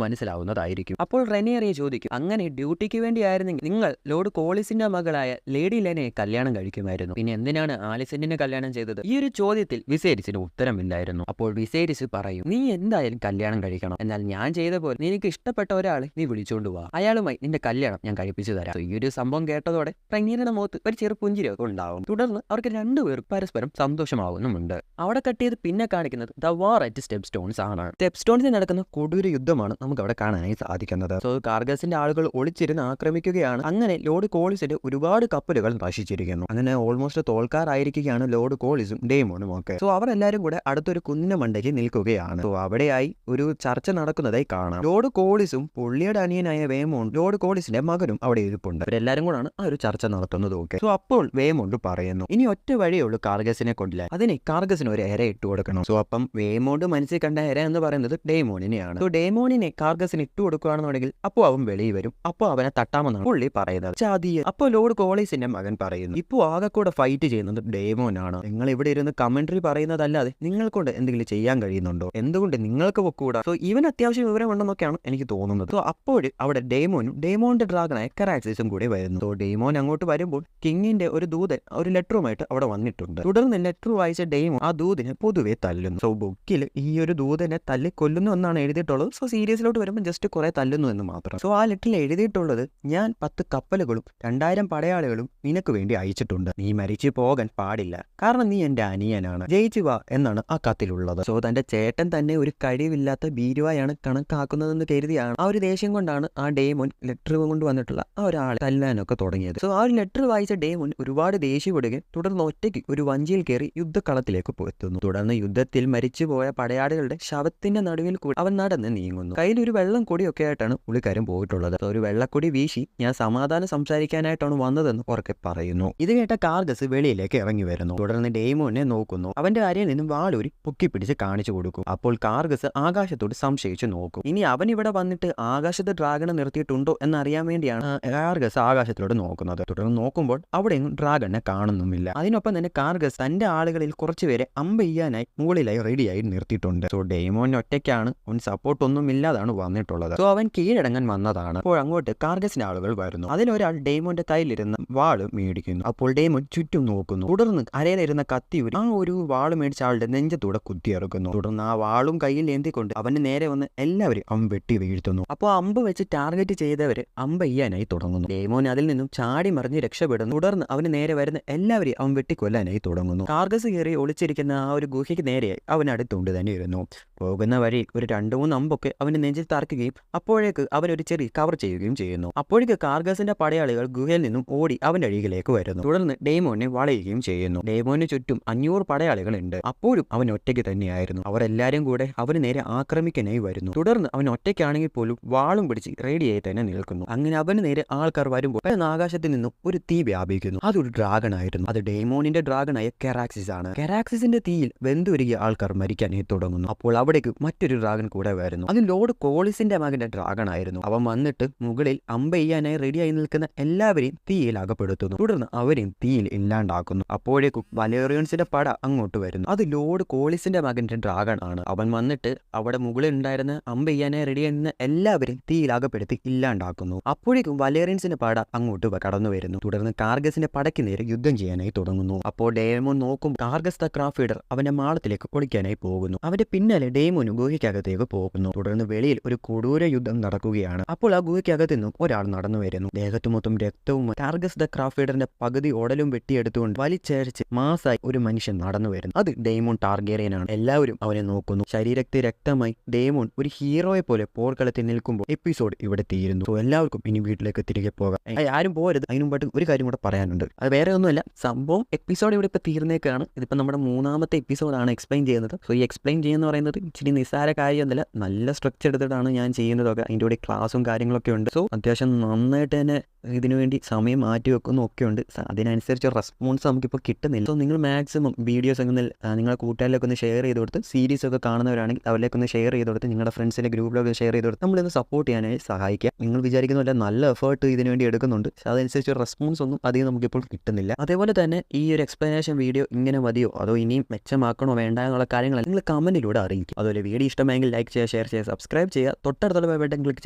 മനസ്സിലാവുന്നതായിരിക്കും. അപ്പോൾ റെനിയറിയെ ചോദിക്കും, അങ്ങനെ ഡ്യൂട്ടിക്ക് വേണ്ടിയായിരുന്നെങ്കിൽ നിങ്ങൾ ലോർഡ് കോളിസിന്റെ മകളായ ലേഡി ലെനയെ കല്യാണം കഴിക്കുമായിരുന്നു. പിന്നെ എന്തിനാണ് ആലിസെന്റിനെ കല്യാണം ചെയ്തത്? ഈ ഒരു ചോദ്യത്തിൽ വിസേരിസിന് ഉത്തരമില്ലായിരുന്നു. അപ്പോൾ വിസേരിസ് പറയും, നീ എന്തായാലും കല്യാണം കഴിക്കണം. എന്നാൽ ഞാൻ ചെയ്ത പോലെ നിനക്ക് ഇഷ്ടപ്പെട്ട ഒരാളെ നീ വിളിച്ചോണ്ട് പോവാ. അയാളുമായി നിന്റെ കല്യാണം ഞാൻ കഴിപ്പിച്ചു തരാം. ഈ ഒരു സംഭവം കേട്ടതോടെ റെനിയറിയുടെ മുഖത്ത് ഒരു ചെറു പുഞ്ചിരിയൊക്കെ ഉണ്ടാവും. തുടർന്ന് അവർക്ക് രണ്ടുപേരും പരസ്പരം സന്തോഷമാവുന്നുമുണ്ട്. അവിടെ കട്ട് ചെയ്ത് പിന്നെ കാണിക്കുന്നത് the war at step stones ആണ്. സ്റ്റെപ്പ് സ്റ്റോൺസിൽ നടക്കുന്ന കൊടൂര യുദ്ധമാണ് നമുക്ക് അവിടെ കാണാനായി സാധിക്കുന്നത്. സോ കാർഗസിന്റെ ആളുകൾ ഒളിച്ചിരുന്ന് ആക്രമിക്കുകയാണ്. അങ്ങനെ ലോർഡ് കോളിസിന്റെ ഒരുപാട് കപ്പലുകൾ നശിച്ചിരിക്കുന്നു. അങ്ങനെ ഓൾമോസ്റ്റ് തോൽക്കാറായിരിക്കുകയാണ് ലോർഡ് കോളിസും ഡേമോണും ഒക്കെ. സോ അവർ എല്ലാവരും കൂടെ അടുത്തൊരു കുന്നിന്റെ മണ്ടയ്ക്ക് നിൽക്കുകയാണ്. സോ അവിടെയായി ഒരു ചർച്ച നടക്കുന്നതായി കാണാം. ലോർഡ് കോളിസും പുള്ളിയുടെ അനിയനായ വേമോണ്ട്, ലോർഡ് കോളിസിന്റെ മകനും അവിടെ ഇരിപ്പുണ്ട്. അവരെല്ലാരും കൂടാണ് ആ ഒരു ചർച്ച നടത്തുന്നത്. ഓക്കെ. സോ അപ്പോൾ വേമോണ്ട് പറയുന്നു, ഇനി ഒറ്റ വഴിയേ ഉള്ളൂ കാർഗസിനെ കൊണ്ടില്ല. അതിന് കാർഗസിന് ഒരു എര ഇട്ട് കൊടുക്കണം. സോ അപ്പം വേമോണ്ട് മനസ്സിൽ കണ്ട എര എന്ന് പറയുന്നത് ഡേമോണിനെയാണ്. സോ ഡേമോണിനെ കാർഗസിന് ഇട്ട് കൊടുക്കുകയാണെന്നുണ്ടെങ്കിൽ അപ്പോൾ അവൻ വെളിയിൽ വരും. അപ്പോൾ അവനെ തട്ടാമെന്നാണ് പുള്ളി പറയുന്നത്. ചാതിയെ. അപ്പോൾ ലോർഡ് കോളീസിന്റെ മകൻ പറയുന്നു, ഇപ്പോൾ ആകെ കൂടെ ഫൈറ്റ് ചെയ്യുന്നത് ഡേമോനാണ്. നിങ്ങൾ ഇവിടെ ഇരുന്ന് കമന്ററി പറയുന്നതല്ലാതെ നിങ്ങൾക്കൊണ്ട് എന്തെങ്കിലും ചെയ്യാൻ കഴിയുന്നുണ്ടോ? എന്തുകൊണ്ട് നിങ്ങൾക്ക് പൊക്കൂടാ? സോ ഇവൻ അത്യാവശ്യം വിവരമുണ്ടെന്നൊക്കെയാണ് എനിക്ക് തോന്നുന്നത്. സോ അപ്പോൾ അവിടെ ഡേമോനും ഡേമോന്റെ ഡ്രാഗണായ കറാക്സിസും കൂടി വരുന്നു. സോ ഡേമോൻ അങ്ങോട്ട് വരുമ്പോൾ കിങ്ങിന്റെ ഒരു ദൂതൻ ഒരു ലെറ്ററുമായിട്ട് അവിടെ വന്നിട്ടുണ്ട്. തുടർന്ന് ലെറ്റർ വായിച്ച ഡേമോൻ ആ ദൂതിനെ പൊതുവെ തല്ലുന്നു. സോ ബുക്കിൽ ഈ ഒരു ദൂതനെ തല്ലി കൊല്ലുന്നു എന്നാണ് എഴുതിയിട്ടുള്ളത്. സോ സീരിയസിലോട്ട് വരുമ്പോൾ ജസ്റ്റ് കുറെ തല്ലുന്നു എന്ന് മാത്രം. സോ ആ ലെറ്ററിൽ എഴുതിയിട്ടുള്ളത്, ഞാൻ 10 കപ്പലുകളും 2000 പടയാളികളും നിനക്ക് വേണ്ടി അയച്ചിട്ടുണ്ട്. നീ മരിച്ചു പോകാൻ പാടില്ല, കാരണം നീ എന്റെ അനിയനാണ്. ജയിച്ചു വാ എന്നാണ് ആ കത്തിലുള്ളത്. സോ തന്റെ ചേട്ടൻ തന്നെ ഒരു കഴിവില്ലാത്ത ഭീരുവായാണ് കണക്കാക്കുന്നതെന്ന് കരുതിയാണ് ആ ഒരു ദേഷ്യം കൊണ്ടാണ് ആ ഡേമോൻ ലെറ്റർ കൊണ്ട് വന്നിട്ടുള്ള ആ ഒരാളെ തല്ലാനൊക്കെ തുടങ്ങിയത്. സോ ആ ഒരു ലെറ്റർ വായിച്ച ഡേമോൻ ഒരുപാട് ദേഷ്യപ്പെടുകയും തുടർന്ന് ഒറ്റയ്ക്ക് ഒരു വഞ്ചിയിൽ കയറി യുദ്ധക്കളത്തിലേക്ക് എത്തുന്നു. തുടർന്ന് യുദ്ധത്തിൽ മരിച്ചുപോയ പടയാളികളുടെ ശവത്തിന്റെ നടുവിൽ കൂടി അവൻ നടന്ന് നീങ്ങുന്നു. കയ്യിൽ ഒരു വെള്ളം കൊടിയൊക്കെ ആയിട്ടാണ് പുള്ളിക്കാരൻ പോയിട്ടുള്ളത്. ഒരു വെള്ളക്കൊടി വീശി ഞാൻ സമാധാനം സംസാരിക്കാനായിട്ടാണ് വന്നതെന്ന് ഉറക്കെ പറയുന്നു. ഇത് കേട്ട കാർഗസ് വെളിയിലേക്ക് ഇറങ്ങി വരുന്നു. തുടർന്ന് ഡേമോനെ നോക്കുന്നു. അവന്റെ അരയിൽ നിന്നും വാളൂരി പൊക്കിപ്പിടിച്ച് കാണിച്ചു കൊടുക്കും. അപ്പോൾ കാർഗസ് ആകാശത്തോട് സംശയിച്ചു നോക്കും. ഇനി അവൻ ഇവിടെ വന്നിട്ട് ആകാശത്ത് ഡ്രാഗണെ നിർത്തിയിട്ടുണ്ടോ എന്നറിയാൻ വേണ്ടിയാണ് കാർഗസ് ആകാശത്തിലോട്ട് നോക്കുന്നത്. തുടർന്ന് നോക്കുമ്പോൾ അവിടെയൊന്നും ഡ്രാഗണെ കാണുന്നുമില്ല. അതിനൊപ്പം തന്നെ കാർഗസ് തന്റെ ആളുകളിൽ കുറച്ചുപേരെ അമ്പെയ്യാനായി മുകളിലായി റെഡിയായി നിർത്തിയിട്ടുണ്ട്. സോ ഡേമോൻ ഒറ്റയ്ക്കാണ്, അവൻ സപ്പോർട്ട് ഒന്നും ഇല്ലാതാണ് വന്നിട്ടുള്ളത്. സോ അവൻ കീഴടങ്ങാൻ വന്നതാണ്. അപ്പോൾ അങ്ങോട്ട് കാർഗസിന്റെ ആളുകൾ വരുന്നു. അതിലൊരാൾ ഡേമോന്റെ കയ്യിലിരുന്ന വാള് മേടിക്കുന്നു. അപ്പോൾ ഡേമോൻ ചുറ്റും നോക്കുന്നു. തുടർന്ന് അരയിലിരുന്ന കത്തിയൂരി ആ ഒരു വാള് മേടിച്ച ആളുടെ നെഞ്ചത്തൂടെ കുത്തിയിറക്കുന്നു. തുടർന്ന് ആ വാളും കയ്യിൽ ഏന്തിക്കൊണ്ട് അവന് നേരെ വന്ന് എല്ലാവരും അവൻ വെട്ടി വീഴ്ത്തുന്നു. അപ്പോൾ അമ്പ് വെച്ച് ടാർഗറ്റ് ചെയ്തവര് അമ്പെയ്യാനായി തുടങ്ങുന്നു. ഡേമോൻ അതിൽ നിന്നും ചാടി മറിഞ്ഞ് രക്ഷപ്പെടുന്നു. തുടർന്ന് അവന് നേരെ വരുന്ന എല്ലാവരെയും അവൻ വെട്ടിക്കൊല്ലാനായി തുടങ്ങുന്നു. കാർഗസ് കയറി ഒളിച്ചിരിക്കുന്ന ആ ഒരു ഗുഹയ്ക്ക് നേരെയായി അവൻ അടുത്തുകൊണ്ട് തന്നെ ഇരുന്നു. പോകുന്ന വഴി ഒരു 2-3 അമ്പൊക്കെ അവന്റെ നെഞ്ചിൽ തറക്കുകയും അപ്പോഴേക്ക് അവനൊരു ചെറിയ കവർ ചെയ്യുകയും ചെയ്യുന്നു. അപ്പോഴേക്ക് കാർഗസിന്റെ പടയാളികൾ ഗുഹയിൽ നിന്നും ഓടി അവന്റെ അരികിലേക്ക് വരുന്നു. തുടർന്ന് ഡേമോനെ വളയുകയും ചെയ്യുന്നു. ഡേമോന് ചുറ്റും 500 പടയാളികളുണ്ട്. അപ്പോഴും അവൻ ഒറ്റയ്ക്ക് തന്നെയായിരുന്നു. അവരെല്ലാരും കൂടെ അവന് നേരെ ആക്രമിക്കാനായി വരുന്നു. തുടർന്ന് അവൻ ഒറ്റയ്ക്കാണെങ്കിൽ പോലും വാളും പിടിച്ച് റെഡിയായി തന്നെ നിൽക്കുന്നു. അങ്ങനെ അവന് നേരെ ആൾക്കാർ വരുമ്പോൾ ആകാശത്തിൽ നിന്നും ഒരു തീ വ്യാപിക്കുന്നു. അതൊരു ഡ്രാഗൺ ആയിരുന്നു. അത് ഡേമോണിന്റെ ഡ്രാഗണായ കെറാക്സിസ് ആണ്. കെറാക്സിസിന്റെ തീയിൽ വെന്തുരുകിയ ആൾക്കാർ മരിക്കാനായി തുടങ്ങുന്നു. അപ്പോൾ അവിടേക്ക് മറ്റൊരു ഡ്രാഗൺ കൂടെ വരുന്നു. അത് ലോർഡ് കോളിസിന്റെ മകന്റെ ഡ്രാഗൺ ആയിരുന്നു. അവൻ വന്നിട്ട് മുകളിൽ അമ്പെയ്യാനായി റെഡിയായി നിൽക്കുന്ന എല്ലാവരെയും തീയിൽ അകപ്പെടുത്തുന്നു. തുടർന്ന് അവരെയും തീയിൽ ഇല്ലാണ്ടാക്കുന്നു. അപ്പോഴേക്കും വലേറിയൻസിന്റെ പട അങ്ങോട്ട് വരുന്നു. അത് ലോർഡ് കോളിസിന്റെ മകന്റെ ഡ്രാഗൺ ആണ്. അവൻ വന്നിട്ട് അവിടെ മുകളിൽ ഉണ്ടായിരുന്ന അമ്പെയ്യാനായി റെഡിയായി നിന്ന എല്ലാവരെയും തീയിൽ അകപ്പെടുത്തി ഇല്ലാണ്ടാക്കുന്നു. അപ്പോഴേക്കും വലേറിയൻസിന്റെ പട അങ്ങോട്ട് കടന്നു വരുന്നു. തുടർന്ന് കാർഗസിന്റെ പടയ്ക്ക് നേരെ യുദ്ധം ചെയ്യാനായി തുടങ്ങുന്നു. അപ്പോൾ ഡേമോൻ നോക്കും കാർഗസ് ദ ക്രാഫ്റ്റ് റൈഡർ അവന്റെ മാളത്തിലേക്ക് ഒളിക്കാനായി പോകുന്നു. അവന്റെ പിന്നാലെ ഡേമോനും ഗുഹയ്ക്കകത്തേക്ക് പോകുന്നു. തുടർന്ന് വെളിയിൽ ഒരു കൊടൂര യുദ്ധം നടക്കുകയാണ്. അപ്പോൾ ആ ഗുഹയ്ക്കകത്ത് നിന്നും ഒരാൾ നടന്നു വരുന്നു. ദേഹത്തു മൊത്തം രക്തവും കാർഗസ് ദ ക്രാഫ്റ്റ് റൈഡറിന്റെ പകുതി ഉടലും വെട്ടിയെടുത്തുകൊണ്ട് വലിച്ചഴിച്ച് മാസായി ഒരു മനുഷ്യൻ നടന്നു വരുന്നു. അത് ഡേമോൻ ടാർഗേറിയനാണ്. എല്ലാവരും അവനെ നോക്കുന്നു. ശരീരത്തെ രക്തമായി ഡേമോൻ ഒരു ഹീറോയെ പോലെ പോർക്കളത്തിൽ നിൽക്കുമ്പോൾ എപ്പിസോഡ് ഇവിടെ തീരുന്നു. സോ എല്ലാവർക്കും ഇനി വീട്ടിലേക്ക് തിരികെ പോകാം. ആരും പോകരുത്. അതിനു മുമ്പായിട്ട് ഒരു കാര്യം കൂടെ പറയാനുണ്ട്. അത് വേറെ ഒന്നുമല്ല, സംഭവം എപ്പിസോഡ് ഇവിടെ ഇപ്പോൾ തീർന്നേക്കാണ്. ഇതിപ്പോൾ നമ്മുടെ 3ാമത്തെ എപ്പിസോഡാണ് എക്സ്പ്ലെയിൻ ചെയ്യുന്നത്. സോ ഈ എക്സ്പ്ലെയിൻ ചെയ്യുന്ന പറയുന്നത് ഇച്ചിരി നിസ്സാര കാര്യമൊന്നുമില്ല, നല്ല സ്ട്രക്ചർ എടുത്തിട്ടാണ് ഞാൻ ചെയ്യുന്നതൊക്കെ. അതിൻ്റെ കൂടെ ക്ലാസ്സും കാര്യങ്ങളൊക്കെ ഉണ്ട്. സോ അത്യാവശ്യം നന്നായിട്ട് തന്നെ ഇതിനുവേണ്ടി സമയം മാറ്റി വെക്കുന്നു ഒക്കെ ഉണ്ട്. അതിനനുസരിച്ച് റെസ്പോൺസ് നമുക്കിപ്പോൾ കിട്ടുന്നില്ല. സോ നിങ്ങൾ മാക്സിമം വീഡിയോസ് ഒക്കെ നിങ്ങളുടെ കൂട്ടുകാരിലൊക്കെ ഒന്ന് ഷെയർ ചെയ്ത് കൊടുത്ത്, സീരീസ് ഒക്കെ കാണുന്നവരാണെങ്കിൽ അവരിലേക്ക് ഒന്ന് ഷെയർ ചെയ്ത് കൊടുത്ത്, നിങ്ങളുടെ ഫ്രണ്ട്സിൻ്റെ ഗ്രൂപ്പിലൊക്കെ ഷെയർ ചെയ്ത് കൊടുത്ത് നമ്മളിന്ന് സപ്പോർട്ട് ചെയ്യാനായി സഹായിക്കുക. നിങ്ങൾ വിചാരിക്കുന്നില്ല നല്ല എഫേർട്ട് ഇതിനുവേണ്ടി എടുക്കുന്നുണ്ട്, പക്ഷേ അതനുസരിച്ച് റെസ്പോൺസ് ഒന്നും അധികം നമുക്കിപ്പോൾ കിട്ടുന്നില്ല. അതേപോലെ തന്നെ ഈ ഒരു എക്സ്പ്ലനേഷൻ വീഡിയോ ഇങ്ങനെ മതിയോ അതോ ഇനിയും മെച്ചമാക്കണോ വേണ്ട എന്നുള്ള കാര്യങ്ങൾ നിങ്ങൾ കമൻറ്റിലൂടെ അറിയിക്കും. അതുപോലെ വീഡിയോ ഇഷ്ടമായെങ്കിൽ ലൈക്ക് ചെയ്യുക, ഷെയർ ചെയ്യുക, സബ്സ്ക്രൈബ് ചെയ്യുക, തൊട്ടടുത്തുള്ള ബട്ടൺ ക്ലിക്ക്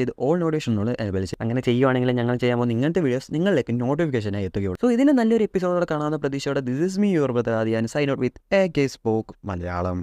ചെയ്ത് ഓൾ നോട്ടിഫിക്കേഷനോട് വിളിച്ച് അങ്ങനെ ചെയ്യുവാണെങ്കിൽ ഞങ്ങൾ ചെയ്യാമോ ഇങ്ങനത്തെ വീഡിയോസ് നിങ്ങളിലേക്ക് നോട്ടിഫിക്കേഷനായി എത്തുകയുള്ളൂ. സോ ഇതിന് നല്ലൊരു എപ്പിസോഡോടെ കാണാവുന്ന പ്രതീക്ഷയോടെ this is me your brother Adiyan sign out with AK Spoke Malayalam.